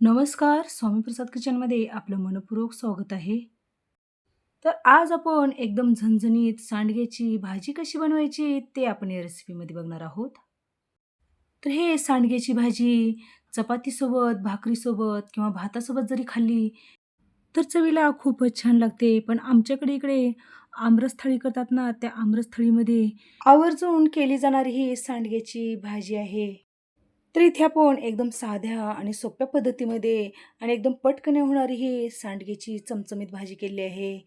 नमस्कार, स्वामीप्रसाद किचनमध्ये आपलं मनःपूर्वक स्वागत आहे. तर आज आपण एकदम झणझणीत सांडग्याची भाजी कशी बनवायची ते आपण या रेसिपीमध्ये बघणार आहोत. तर हे सांडग्याची भाजी चपातीसोबत, भाकरीसोबत किंवा भातासोबत जरी खाल्ली तर चवीला खूपच छान लागते. पण आमच्याकडे इकडे आमरस थाळी करतात ना, त्या आमरस थाळीमध्ये आवर्जून केली जाणारी ही सांडग्याची भाजी आहे. तर इथे आपण एकदम साध्या आणि सोप्या पद्धतीमध्ये आणि एकदम पटकन होणारी ही सांडग्याची चमचमीत भाजी केली आहे.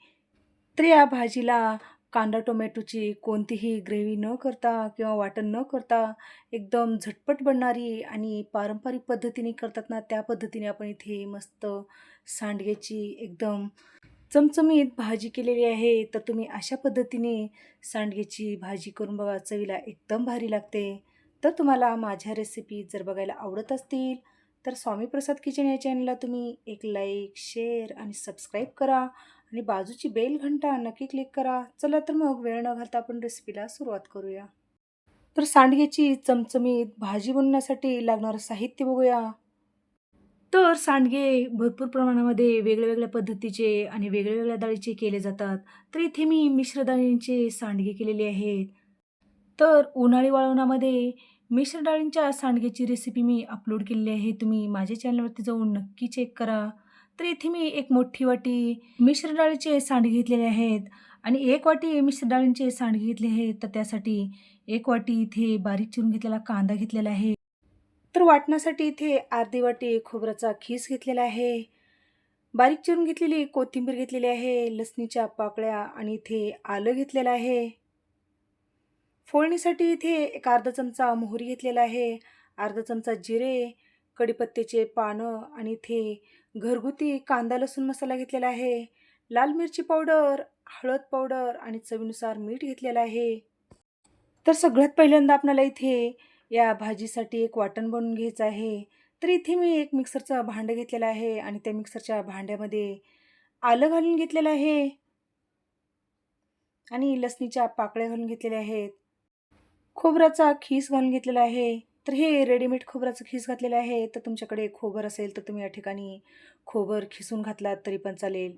तर या भाजीला कांदा टोमॅटोची कोणतीही ग्रेव्ही न करता किंवा वाटण न करता एकदम झटपट बनणारी आणि पारंपरिक पद्धतीने करतात ना, त्या पद्धतीने आपण इथे मस्त सांडग्याची एकदम चमचमीत भाजी केलेली आहे. तर तुम्ही अशा पद्धतीने सांडग्याची भाजी करून बघा, चवीला एकदम भारी लागते. तर तुम्हाला माझ्या रेसिपी जर बघायला आवडत असतील तर स्वामी प्रसाद किचन या चॅनलला तुम्ही एक लाईक, शेअर आणि सबस्क्राईब करा आणि बाजूची बेल घंटा नक्की क्लिक करा. चला तर मग वेळ न घालता आपण रेसिपीला सुरुवात करूया. तर सांडग्याची चमचमीत भाजी बनवण्यासाठी लागणारं साहित्य बघूया. तर सांडगे भरपूर प्रमाणामध्ये वेगळ्या-वेगळ्या पद्धतीचे आणि वेगळ्या-वेगळ्या डाळीचे केले जातात. तर इथे मी मिश्र डाळींचे सांडगे केलेले आहेत. तर उन्हाळी वळवणामध्ये मिश्र डाळींच्या सांडग्याची रेसिपी मी अपलोड केलेली आहे. तुम्ही माझ्या चॅनलवरती जाऊन नक्की चेक करा. तर इथे मी एक मोठी वाटी मिश्र डाळीचे सांडगे घेतलेले आहेत आणि 1 वाटी मिश्र डाळींचे सांडगे घेतले आहेत. तर त्यासाठी 1 वाटी इथे बारीक चिरून घेतलेला कांदा घेतलेला आहे. तर वाटण्यासाठी इथे अर्धी वाटी खोबऱ्याचा खीस घेतलेला आहे. बारीक चिरून घेतलेली कोथिंबीर घेतलेली आहे, लसणीच्या पाकळ्या आणि इथे आलं घेतलेलं आहे. फोडणीसाठी इथे एक अर्धा चमचा मोहरी घेतलेला आहे, अर्धा चमचा जिरे, कढीपत्त्याचे पानं आणि इथे घरगुती कांदा लसूण मसाला घेतलेला आहे. लाल मिरची पावडर, हळद पावडर आणि चवीनुसार मीठ घेतलेलं आहे. तर सगळ्यात पहिल्यांदा आपल्याला इथे या भाजीसाठी एक वाटण बनवून घ्यायचं आहे. तर इथे मी एक मिक्सरचं भांडं घेतलेलं आहे आणि त्या मिक्सरच्या भांड्यामध्ये आलं घालून घेतलेलं आहे आणि लसणीच्या पाकळ्या घालून घेतलेल्या आहेत. खोबऱ्याचा खीस घालून घेतलेला आहे. तर हे रेडीमेड खोबऱ्याचं खीस घातलेलं आहे. तर तुमच्याकडे खोबर असेल तर तुम्ही या ठिकाणी खोबर खिसून घातलात तरी पण चालेल.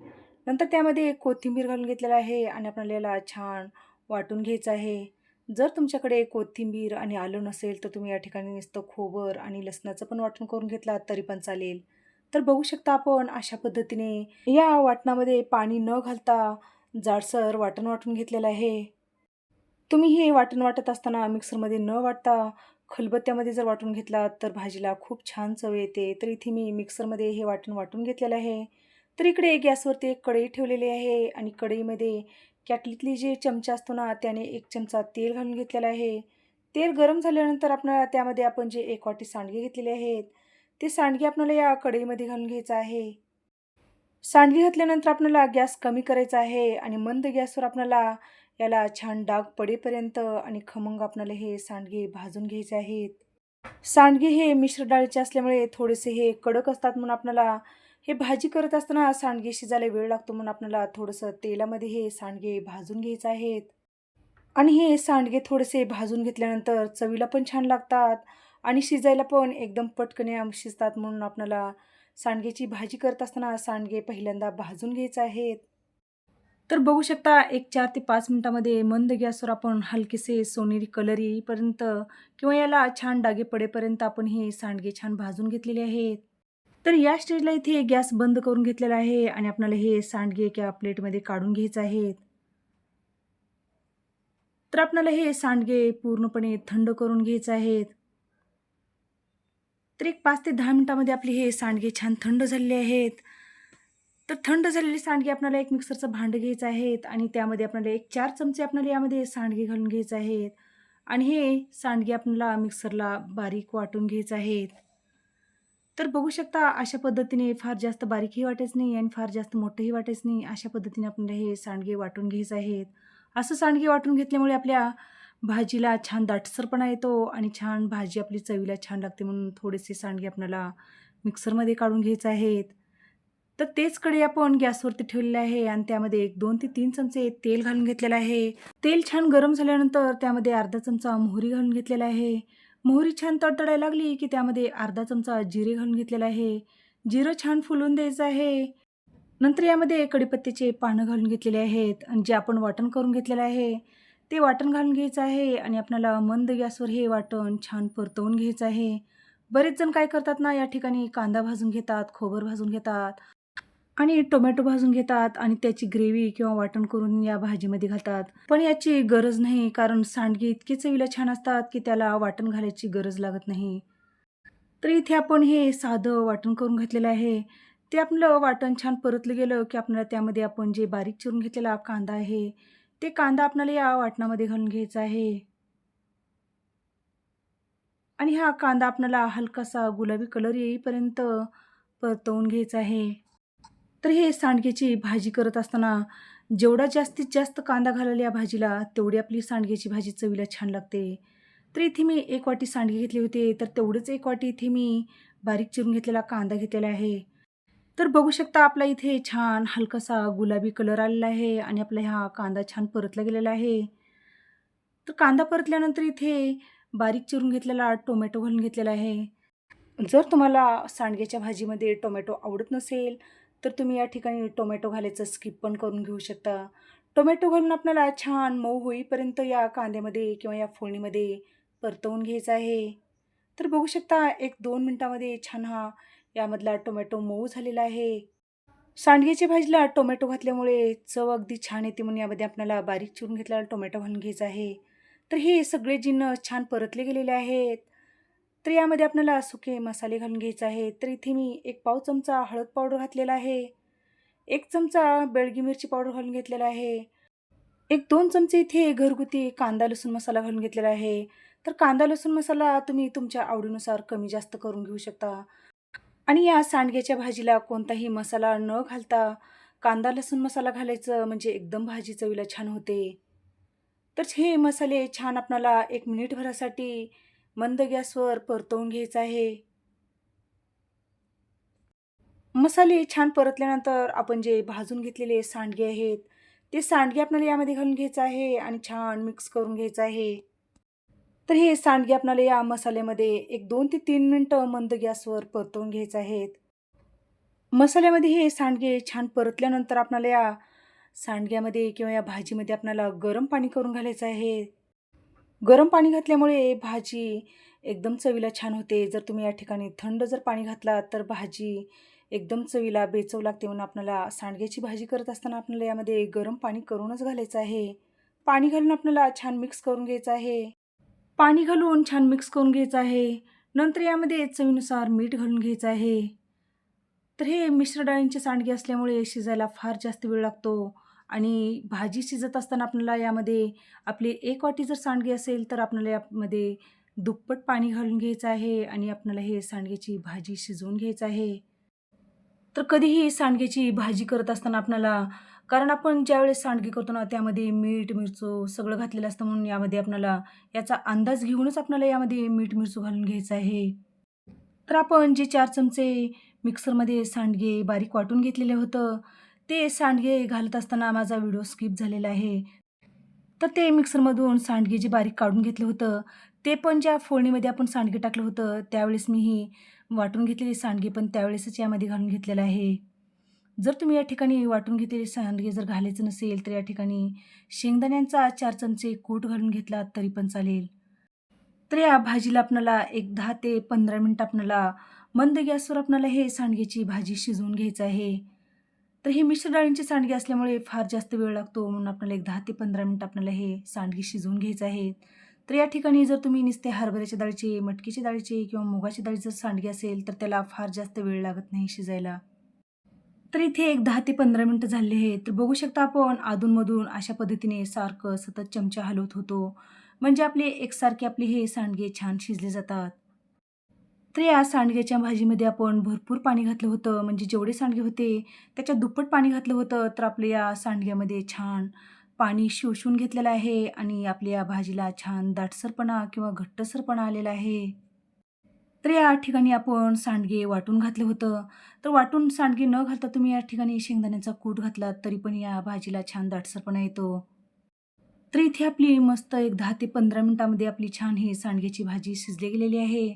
नंतर त्यामध्ये कोथिंबीर घालून घेतलेला आहे आणि आपल्याला याला छान वाटून घ्यायचं आहे. जर तुमच्याकडे कोथिंबीर आणि आलं नसेल तर तुम्ही या ठिकाणी नुसतं खोबर आणि लसणाचं पण वाटण करून घेतलात तरी पण चालेल. तर बघू शकता आपण अशा पद्धतीने या वाटणामध्ये पाणी न घालता जाडसर वाटण वाटून घेतलेलं आहे. तुम्ही हे वाटण वाटत असताना मिक्सरमध्ये न वाटता खलबत्त्यामध्ये जर वाटून घेतलात तर भाजीला खूप छान चव येते. तर इथे मी मिक्सरमध्ये हे वाटण वाटून घेतलेलं आहे. तर इकडे गॅसवरती एक कढई ठेवलेली आहे आणि कढईमध्ये कॅटलीतली जे चमचा असतो ना त्याने 1 चमचा तेल घालून घेतलेलं आहे. तेल गरम झाल्यानंतर आपल्याला त्यामध्ये आपण जे 1 वाटी सांडगे घेतलेले आहेत, ते सांडगे आपल्याला या कढईमध्ये घालून घ्यायचं आहे. सांडगे घातल्यानंतर आपल्याला गॅस कमी करायचा आहे आणि मंद गॅसवर आपल्याला याला छान डाग पडेपर्यंत आणि खमंग आपल्याला हे सांडगे भाजून घ्यायचे आहेत. सांडगे हे मिश्र डाळीचे असल्यामुळे थोडेसे हे कडक असतात म्हणून आपल्याला हे भाजी करत असताना सांडगे शिजायला वेळ लागतो म्हणून आपल्याला थोडंसं तेलामध्ये हे सांडगे भाजून घ्यायचे आहेत. आणि हे सांडगे थोडेसे भाजून घेतल्यानंतर चवीला पण छान लागतात आणि शिजायला पण एकदम पटकन शिजतात म्हणून आपल्याला सांडग्याची भाजी करत असताना सांडगे पहिल्यांदा भाजून घ्यायचे आहेत. तर बघू शकता एक 4 ते 5 मिनिटामध्ये मंद गॅसवर आपण हलकेसे सोनेरी कलर येईपर्यंत किंवा याला छान डागे पडेपर्यंत आपण हे सांडगे छान भाजून घेतलेले आहेत. तर या स्टेजला इथे गॅस बंद करून घेतलेला आहे आणि आपल्याला हे सांडगे एका प्लेटमध्ये काढून घ्यायचे आहेत. तर आपल्याला हे सांडगे पूर्णपणे थंड करून घ्यायचे आहेत. तर एक 5 ते 10 मिनिटामध्ये आपले हे सांडगे छान थंड झालेले आहेत. तर थंड झालेले सांडगे आपल्याला एक मिक्सरचं भांडं घ्यायचं आहे आणि त्यामध्ये आपल्याला एक 4 चमचे आपल्याला यामध्ये सांडगे घालून घ्यायचे आहेत आणि हे सांडगे आपल्याला मिक्सरला बारीक वाटून घ्यायचे आहेत. तर बघू शकता अशा पद्धतीने फार जास्त बारीकही वाटायचं नाही आणि फार जास्त मोठंही वाटायचं नाही. अशा पद्धतीने आपल्याला हे सांडगे वाटून घ्यायचे आहेत. असं सांडगे वाटून घेतल्यामुळे आपल्या भाजीला छान दाटसरपणा येतो आणि छान भाजी आपली चवीला छान लागते म्हणून थोडेसे सांडगे आपल्याला मिक्सरमध्ये काढून घ्यायचे आहेत. तर तेच कढई आपण गॅसवरती ठेवलेली आहे आणि त्यामध्ये एक 2 ते 3 चमचे तेल घालून घेतलेलं आहे. तेल छान गरम झाल्यानंतर त्यामध्ये अर्धा चमचा मोहरी घालून घेतलेला आहे. मोहरी छान तडतडायला लागली की त्यामध्ये अर्धा चमचा जिरे घालून घेतलेला आहे. जिरं छान फुलून द्यायचं आहे. नंतर यामध्ये कढीपत्त्याचे पानं घालून घेतलेले आहेत आणि जे आपण वाटण करून घेतलेलं आहे, ते वाटण घालून घ्यायचं आहे आणि आपल्याला मंद गॅसवर हे वाटण छान परतवून घ्यायचं आहे. बरेच जण काय करतात ना, या ठिकाणी कांदा भाजून घेतात, खोबरं भाजून घेतात आणि टोमॅटो भाजून घेतात आणि त्याची ग्रेव्ही किंवा वाटण करून या भाजीमध्ये घालतात. पण याची गरज नाही, कारण सांडगे इतके चवीला छान असतात, की त्याला वाटण घालायची गरज लागत नाही. तर इथे आपण हे साधं वाटण करून घेतलेलं आहे. ते आपलं वाटण छान परतलं गेलं, की आपल्याला त्यामध्ये आपण जे बारीक चिरून घेतलेला कांदा आहे, ते कांदा आपल्याला या वाटणामध्ये घालून घ्यायचा आहे आणि हा कांदा आपल्याला हलकासा गुलाबी कलर येईपर्यंत परतवून घ्यायचा आहे. तर हे सांडग्याची भाजी करत असताना जेवढा जास्तीत जास्त कांदा घालाल या भाजीला, तेवढी आपली सांडग्याची भाजी चवीला छान लागते. तर इथे मी 1 वाटी सांडगे घेतले होते, तर तेवढंच 1 वाटी इथे मी बारीक चिरून घेतलेला कांदा घेतलेला आहे. तर बघू शकता आपला इथे छान हलकासा गुलाबी कलर आलेला आहे आणि आपला हा कांदा छान परतला गेलेला आहे. तर कांदा परतल्यानंतर इथे बारीक चिरून घेतलेला टोमॅटो घालून घेतलेला आहे. जर तुम्हाला सांडग्याच्या भाजीमध्ये टोमॅटो आवडत नसेल, तर तुम्ही या ठिकाणी टोमॅटो घालायचं स्किप पण करून घेऊ शकता. टोमॅटो घालून आपल्याला छान मऊ होईपर्यंत या कांद्यामध्ये किंवा या फोडणीमध्ये परतवून घ्यायचं आहे. तर बघू शकता 1-2 मिनिटामध्ये छान हा यामधला टोमॅटो मऊ झालेला आहे. सांडग्याच्या भाजीला टोमॅटो घातल्यामुळे चव अगदी छान येते, म्हणून यामध्ये आपल्याला बारीक चिरून घेतलेला टोमॅटो घालून घ्यायचा आहे. तर हे सगळे जिन्नस छान परतले गेलेले आहेत. तर यामध्ये आपल्याला सुके मसाले घालून घ्यायचे आहेत. तर इथे मी 1 पाव चमचा हळद पावडर घातलेला आहे. 1 चमचा बेडगी मिरची पावडर घालून घेतलेला आहे. 1-2 चमचे इथे घरगुती कांदा लसूण मसाला घालून घेतलेला आहे. तर कांदा लसूण मसाला तुम्ही तुमच्या आवडीनुसार कमी जास्त करून घेऊ शकता. आणि या सांडग्याच्या भाजीला कोणताही मसाला न घालता कांदा लसूण मसाला घालायचं, म्हणजे एकदम भाजी चवीला छान होते. तर हे मसाले छान आपल्याला 1 मिनिटभरासाठी मंद गॅसवर परतवून घ्यायचं आहे. मसाले छान परतल्यानंतर आपण जे भाजून घेतलेले सांडगे आहेत, ते सांडगे आपल्याला यामध्ये घालून घ्यायचं आहे आणि छान मिक्स करून घ्यायचं आहे. तर हे सांडगे आपल्याला या मसाल्यामध्ये एक 2 ते 3 मिनिटं मंद गॅसवर परतवून घ्यायचे आहेत. मसाल्यामध्ये हे सांडगे छान परतल्यानंतर आपल्याला या सांडग्यामध्ये किंवा या भाजीमध्ये आपल्याला गरम पाणी करून घालायचं आहे. गरम पाणी घातल्यामुळे भाजी एकदम चवीला छान होते. जर तुम्ही या ठिकाणी थंड जर पाणी घातलात, तर भाजी एकदम चवीला बेचव लागते. म्हणून आपल्याला सांडग्याची भाजी करत असताना आपल्याला यामध्ये गरम पाणी करूनच घालायचं आहे. पाणी घालून आपल्याला छान मिक्स करून घ्यायचं आहे. पाणी घालून छान मिक्स करून घ्यायचं आहे. नंतर यामध्ये चवीनुसार मीठ घालून घ्यायचं आहे. तर हे मिश्र डाळींचे सांडगे असल्यामुळे शिजायला फार जास्त वेळ लागतो आणि भाजी शिजत असताना आपल्याला यामध्ये आपले 1 वाटी जर सांडगे असेल, तर आपल्याला यामध्ये दुप्पट पाणी घालून घ्यायचं आहे आणि आपल्याला हे सांडग्याची भाजी शिजवून घ्यायचं आहे. तर कधीही सांडग्याची भाजी करत असताना आपल्याला, कारण आपण ज्यावेळेस सांडगे करतो ना, त्यामध्ये मीठ, मिरचू सगळं घातलेलं असतं, म्हणून यामध्ये आपल्याला याचा अंदाज घेऊनच आपल्याला यामध्ये मीठ, मिरचू घालून घ्यायचं आहे. तर आपण जे 4 चमचे मिक्सरमध्ये सांडगे बारीक वाटून घेतलेलं होतं, ते सांडगे घालत असताना माझा व्हिडिओ स्किप झालेला आहे. तर ते मिक्सरमधून सांडगे जे बारीक काढून घेतलं होतं, ते पण ज्या फोडणीमध्ये आपण सांडगे टाकलं होतं, त्यावेळेस मी ही वाटून घेतलेली सांडगे पण त्यावेळेसच यामध्ये घालून घेतलेलं आहे. जर तुम्ही या ठिकाणी वाटून घेतलेले सांडगे जर घालायचं नसेल, तर या ठिकाणी शेंगदाण्यांचा 4 चमचे कूट घालून घेतलात तरी पण चालेल. तर या भाजीला आपल्याला एक 10 ते 15 मिनिटं आपल्याला मंद गॅसवर आपल्याला हे सांडग्याची भाजी शिजवून घ्यायचं आहे. तर हे मिश्र डाळींचे सांडगे असल्यामुळे फार जास्त वेळ लागतो, म्हणून आपल्याला एक 10 ते 15 मिनिटं आपल्याला हे सांडगे शिजवून घ्यायचं आहे. तर या ठिकाणी जर तुम्ही नुसते हरभऱ्याच्या डाळीचे, मटकीच्या डाळीचे किंवा मुगाच्या डाळीचं सांडगे असेल, तर त्याला फार जास्त वेळ लागत नाही शिजायला. तर इथे एक 10 ते 15 मिनिटं झाले आहेत. तर बघू शकता आपण अधून अशा पद्धतीने सारखं सतत चमचा हलवत होतो. म्हणजे आपले एकसारखे आपले हे सांडगे छान शिजले जातात. तर या सांडग्याच्या भाजीमध्ये आपण भरपूर पाणी घातलं होतं. म्हणजे जेवढे सांडगे होते त्याच्या दुप्पट पाणी घातलं होतं. तर आपल्या या सांडग्यामध्ये छान पाणी शोषून घेतलेलं आहे आणि आपल्या या भाजीला छान दाटसरपणा किंवा घट्टसरपणा आलेला आहे. तर या ठिकाणी आपण सांडगे वाटून घातलं होतं. तर वाटून सांडगे न घालता तुम्ही या ठिकाणी शेंगदाण्याचा कूट घातलात, तरी पण या भाजीला छान दाटसरपणा येतो. तर इथे आपली मस्त एक 10 ते 15 मिनिटामध्ये आपली छान ही सांडग्याची भाजी शिजली गेलेली आहे.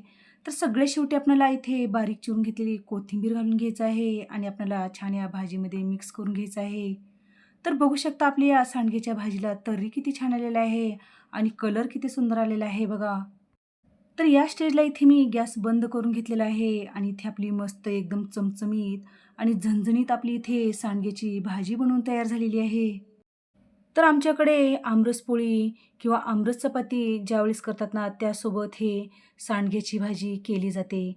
तर सगळ्यात शेवटी आपल्याला इथे बारीक चिरून घेतलेली कोथिंबीर घालून घ्यायचं आहे आणि आपल्याला छान या भाजीमध्ये मिक्स करून घ्यायचं आहे. तर बघू शकता आपली या सांडग्याच्या भाजीला तर्री किती छान आलेला आहे आणि कलर किती सुंदर आलेला आहे बघा. तर या स्टेजला इथे मी गॅस बंद करून घेतलेला आहे आणि इथे आपली मस्त एकदम चमचमीत आणि झणझणीत आपली इथे सांडग्याची भाजी बनवून तयार झालेली आहे. तर आमच्याकडे आमरस पोळी किंवा आमरस चपाती ज्यावेळेस करतात ना, त्यासोबत हे सांडग्याची भाजी केली जाते.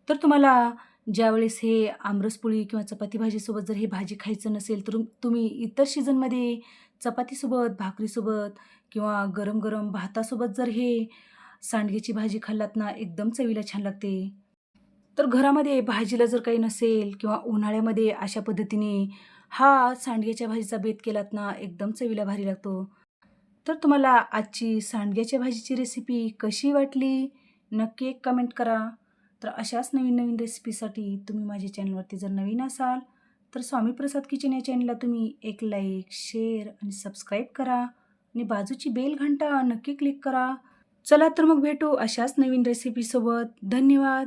तर तुम्हाला ज्यावेळेस हे आमरस पोळी किंवा चपाती भाजीसोबत जर हे भाजी खायचं नसेल, तर तुम्ही इतर सीझनमध्ये चपातीसोबत, भाकरीसोबत किंवा गरम-गरम भातासोबत जर हे सांडग्याची भाजी खाल्लात ना, एकदम चवीला छान लागते. तर घरामध्ये भाजीला जर काही नसेल किंवा उन्हाळ्यामध्ये अशा पद्धतीने हा सांडग्याच्या भाजीचा बेत केलात ना, एकदम चवीला भारी लागतो. तर तुम्हाला आजची सांडग्याच्या भाजीची रेसिपी कशी वाटली? नक्की एक कमेंट करा. तर अशाच नवीन-नवीन रेसिपीसाठी तुम्ही माझ्या चॅनलवरती जर नवीन असाल, तर स्वामी प्रसाद किचन या चॅनलला तुम्ही एक लाईक, शेअर आणि सबस्क्राईब करा आणि बाजूची बेल घंटा नक्की क्लिक करा. चला तर मग भेटू अशाच नवीन रेसिपीसोबत. धन्यवाद.